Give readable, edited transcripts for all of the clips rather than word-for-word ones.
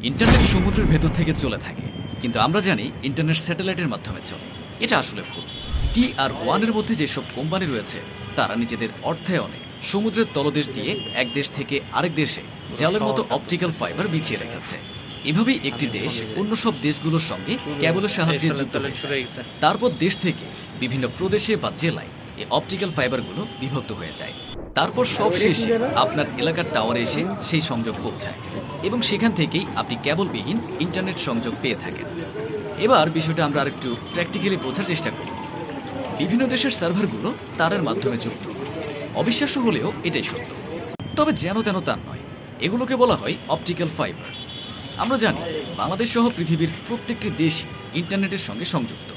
Internet সমুদ্রের ভেতর থেকে চলে থাকে, কিন্তু আমরা জানি ইন্টারনেট স্যাটেলাইটের মাধ্যমে চলে। এটা আসলে ভুল। TR-1 মধ্যে যেসব কোম্পানি রয়েছে তারা নিজেদের অর্থায়নে সমুদ্রের তলদেশ দিয়ে এক দেশ থেকে আরেক দেশে জালের মতো অপটিক্যাল ফাইবার বিছিয়ে রেখেছে। এভাবেই একটি দেশ অন্য সব দেশগুলোর সঙ্গে কেবলের সাহায্যে যুক্ত হয়েছে। তারপর দেশ থেকে বিভিন্ন প্রদেশে বা জেলায় এই অপটিক্যাল ফাইবারগুলো বিভক্ত হয়ে যায়। তারপর সব শেষে আপনার এলাকার টাওয়ারে এসে সেই সংযোগ পৌঁছায় এবং সেখান থেকেই আপনি কেবলবিহীন ইন্টারনেট সংযোগ পেয়ে থাকেন। এবার বিষয়টা আমরা আরেকটু প্র্যাকটিক্যালি বোঝার চেষ্টা করি। বিভিন্ন দেশের সার্ভারগুলো তারের মাধ্যমে যুক্ত। অবিশ্বাস্য হলেও এটাই সত্য। তবে যেন তেন তার নয়, এগুলোকে বলা হয় অপটিক্যাল ফাইবার। আমরা জানি বাংলাদেশ সহ পৃথিবীর প্রত্যেকটি দেশই ইন্টারনেটের সঙ্গে সংযুক্ত।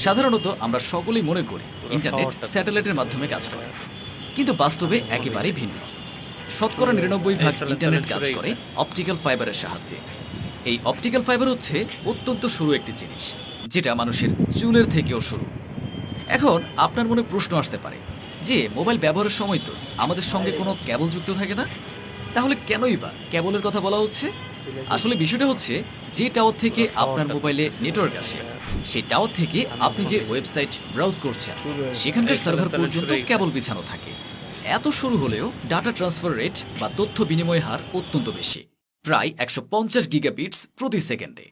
সাধারণত আমরা সকলেই মনে করি ইন্টারনেট স্যাটেলাইটের মাধ্যমে কাজ করে, কিন্তু বাস্তবে একেবারেই ভিন্ন। শতকরা 99% ইন্টারনেট কাজ করে অপটিক্যাল ফাইবারের সাহায্যে। এই অপটিক্যাল ফাইবার হচ্ছে অত্যন্ত সরু একটি জিনিস, যেটা মানুষের চুলের থেকেও সরু। এখন আপনার মনে প্রশ্ন আসতে পারে যে মোবাইল ব্যবহারের সময় তো আমাদের সঙ্গে কোনো কেবল যুক্ত থাকে না, তাহলে কেনই বা কেবলের কথা বলা হচ্ছে? আসলে বিষয়টা হচ্ছে, যে টাওয়ার থেকে আপনার মোবাইলে নেটওয়ার্ক আসে সেই টাওয়ার থেকে আপনি যে ওয়েবসাইট ব্রাউজ করছেন সেখানকার সার্ভার পর্যন্ত কেবল বিছানো থাকে। এত সরু হলেও ডাটা ট্রান্সফার রেট বা তথ্য বিনিময় হার অত্যন্ত বেশি, প্রায় 150 গিগাবিটস প্রতি সেকেন্ডে।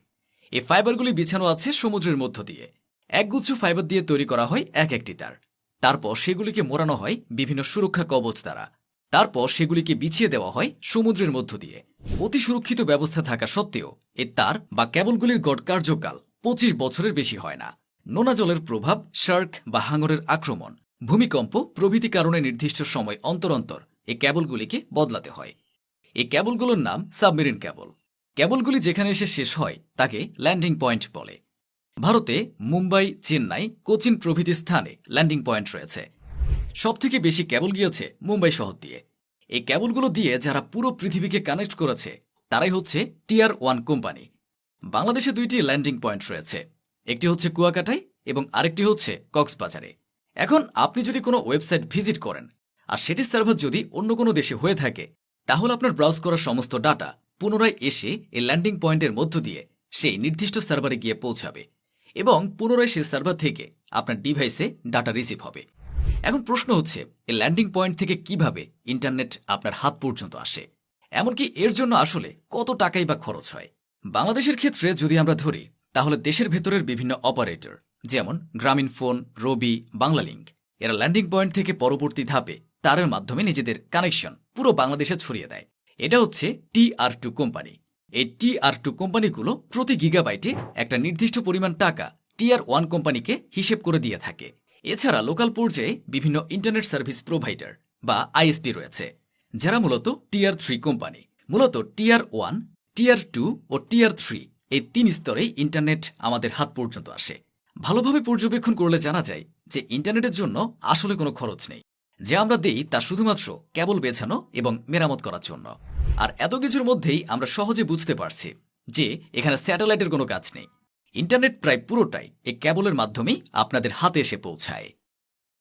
এই ফাইবারগুলি বিছানো আছে সমুদ্রের মধ্য দিয়ে। একগুচ্ছ ফাইবার দিয়ে তৈরি করা হয় এক একটি তার। তারপর সেগুলিকে মোড়ানো হয় বিভিন্ন সুরক্ষা কবচ দ্বারা। তারপর সেগুলিকে বিছিয়ে দেওয়া হয় সমুদ্রের মধ্য দিয়ে। অতি সুরক্ষিত ব্যবস্থা থাকা সত্ত্বেও এই তার বা কেবলগুলির গড় কার্যকাল 25 বছরের বেশি হয় না। নোনা জলের প্রভাব, শার্ক বা হাঙরের আক্রমণ, ভূমিকম্প প্রভৃতি কারণে নির্দিষ্ট সময় অন্তর অন্তর এই কেবলগুলিকে বদলাতে হয়। এই কেবলগুলোর নাম সাবমেরিন কেবল। কেবলগুলি যেখানে এসে শেষ হয় তাকে ল্যান্ডিং পয়েন্ট বলে। ভারতে মুম্বাই, চেন্নাই, কোচিন প্রভৃতি স্থানে ল্যান্ডিং পয়েন্ট রয়েছে। সবথেকে বেশি কেবল গিয়েছে মুম্বাই শহর দিয়ে। এই কেবলগুলো দিয়ে যারা পুরো পৃথিবীকে কানেক্ট করেছে তারাই হচ্ছে TR-1 কোম্পানি। বাংলাদেশে 2টি ল্যান্ডিং পয়েন্ট রয়েছে, একটি হচ্ছে কুয়াকাটায় এবং আরেকটি হচ্ছে কক্সবাজারে। এখন আপনি যদি কোনো ওয়েবসাইট ভিজিট করেন আর সেটির সার্ভার যদি অন্য কোনো দেশে হয়ে থাকে, তাহলে আপনার ব্রাউজ করা সমস্ত ডাটা পুনরায় এসে এই ল্যান্ডিং পয়েন্টের মধ্য দিয়ে সেই নির্দিষ্ট সার্ভারে গিয়ে পৌঁছাবে এবং পুনরায় সেই সার্ভার থেকে আপনার ডিভাইসে ডাটা রিসিভ হবে। এখন প্রশ্ন হচ্ছে, এই ল্যান্ডিং পয়েন্ট থেকে কিভাবে ইন্টারনেট আপনার হাত পর্যন্ত আসে, এমনকি এর জন্য আসলে কত টাকাই বা খরচ হয়? বাংলাদেশের ক্ষেত্রে যদি আমরা ধরি, তাহলে দেশের ভেতরের বিভিন্ন অপারেটর যেমন গ্রামীণফোন, রবি, বাংলালিংক, এরা ল্যান্ডিং পয়েন্ট থেকে পরবর্তী ধাপে তারের মাধ্যমে নিজেদের কানেকশন পুরো বাংলাদেশে ছড়িয়ে দেয়। এটা হচ্ছে TR-2 কোম্পানি। এই TR-2 কোম্পানিগুলো প্রতি গিগাবাইটে একটা নির্দিষ্ট পরিমাণ টাকা TR-1 কোম্পানিকে হিসেব করে দিয়ে থাকে। এছাড়া লোকাল পর্যায়ে বিভিন্ন ইন্টারনেট সার্ভিস প্রোভাইডার বা ISP রয়েছে, যারা মূলত TR-3 কোম্পানি। মূলত TR-1, TR-2 ও TR-3 এই 3 স্তরেই ইন্টারনেট আমাদের হাত পর্যন্ত আসে। ভালোভাবে পর্যবেক্ষণ করলে জানা যায় যে ইন্টারনেটের জন্য আসলে কোনো খরচ নেই। যে আমরা দেই তা শুধুমাত্র কেবল বেছানো এবং মেরামত করার জন্য। আর এত কিছুর মধ্যেই আমরা সহজে বুঝতে পারছি যে এখানে স্যাটেলাইটের কোনো কাজ নেই। ইন্টারনেট প্রায় পুরোটাই এই কেবলের মাধ্যমেই আপনাদের হাতে এসে পৌঁছায়।